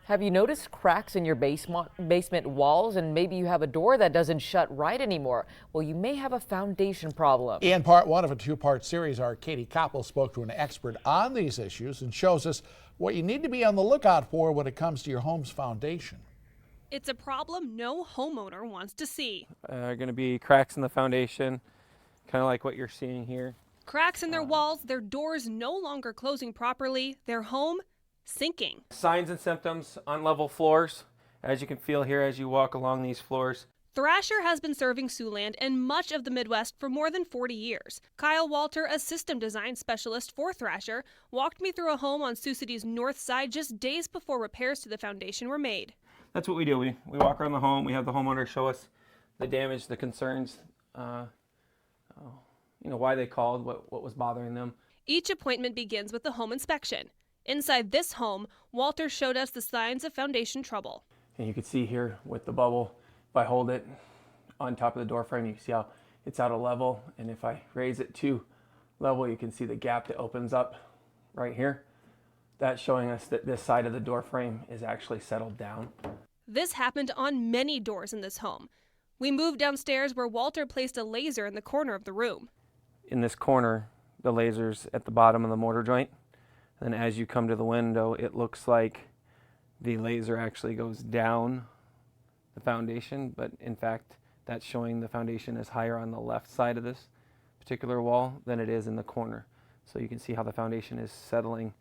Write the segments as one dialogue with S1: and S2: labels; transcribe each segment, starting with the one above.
S1: Have you noticed cracks in your basement walls, and maybe you have a door that doesn't shut right anymore? Well, you may have a foundation problem.
S2: In part one of a two-part series, our Copple spoke to an expert on these issues and shows us what you need to be on the lookout for when it comes to your home's foundation.
S3: It's a problem no homeowner wants to see.
S4: Going to be cracks in the foundation, kind of like what you're seeing here.
S3: Cracks in their walls, their doors no longer closing properly, their home sinking.
S4: Signs and symptoms: unlevel floors, as you can feel here as you walk along these floors.
S3: Thrasher has been serving Siouxland and much of the Midwest for more than 40 years. Kyle Walter, a system design specialist for Thrasher, walked me through a home on Sioux City's north side just days before repairs to the foundation were made.
S4: That's what we do. We walk around the home. We have the homeowner show us the damage, the concerns, why they called, what was bothering them.
S3: Each appointment begins with the home inspection. Inside this home, Walter showed us the signs of foundation trouble.
S4: And you can see here with the bubble, if I hold it on top of the door frame, you can see how it's out of level. And if I raise it to level, you can see the gap that opens up right here. That's showing us that this side of the door frame is actually settled down.
S3: This happened on many doors in this home. We moved downstairs where Walter placed a laser in the corner of the room.
S4: In this corner, the laser's at the bottom of the mortar joint. And as you come to the window, it looks like the laser actually goes down the foundation, but in fact, that's showing the foundation is higher on the left side of this particular wall than it is in the corner. So you can see how the foundation is settling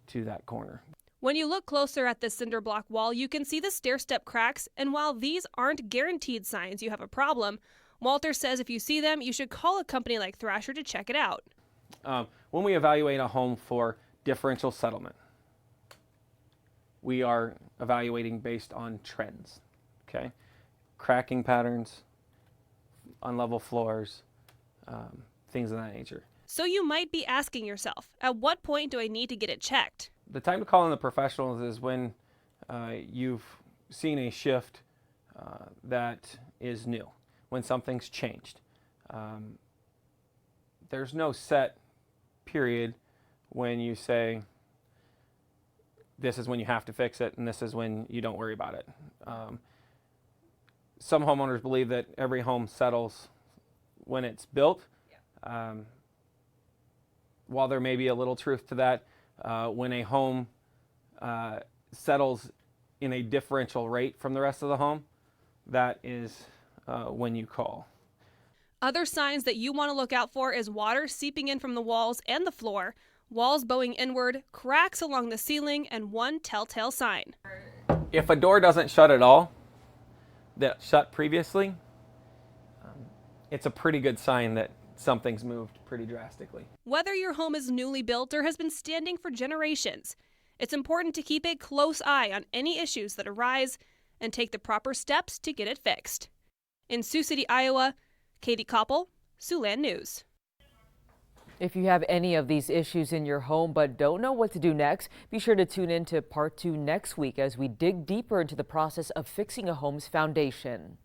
S4: to that corner.
S3: When you look closer at this cinder block wall, you can see the stair-step cracks, and while these aren't guaranteed signs you have a problem, Walter says if you see them, you should call a company like Thrasher to check it out.
S4: When we evaluate a home for differential settlement, we are evaluating based on trends, okay? Cracking patterns, unlevel floors, things of that nature.
S3: So you might be asking yourself, at what point do I need to get it checked?
S4: The time to call in the professionals is when you've seen a shift that is new, when something's changed. There's no set period when you say this is when you have to fix it and this is when you don't worry about it. Some homeowners believe that every home settles when it's built. While there may be a little truth to that, when a home settles in a differential rate from the rest of the home, that is when you call.
S3: Other signs that you want to look out for is water seeping in from the walls and the floor, walls bowing inward, cracks along the ceiling, and one telltale sign.
S4: If a door doesn't shut at all, that shut previously, it's a pretty good sign that something's moved pretty drastically.
S3: Whether your home is newly built or has been standing for generations, it's important to keep a close eye on any issues that arise and take the proper steps to get it fixed. In Sioux City, Iowa, Copple, Siouxland News.
S1: If you have any of these issues in your home but don't know what to do next, be sure to tune in to part 2 next week as we dig deeper into the process of fixing a home's foundation.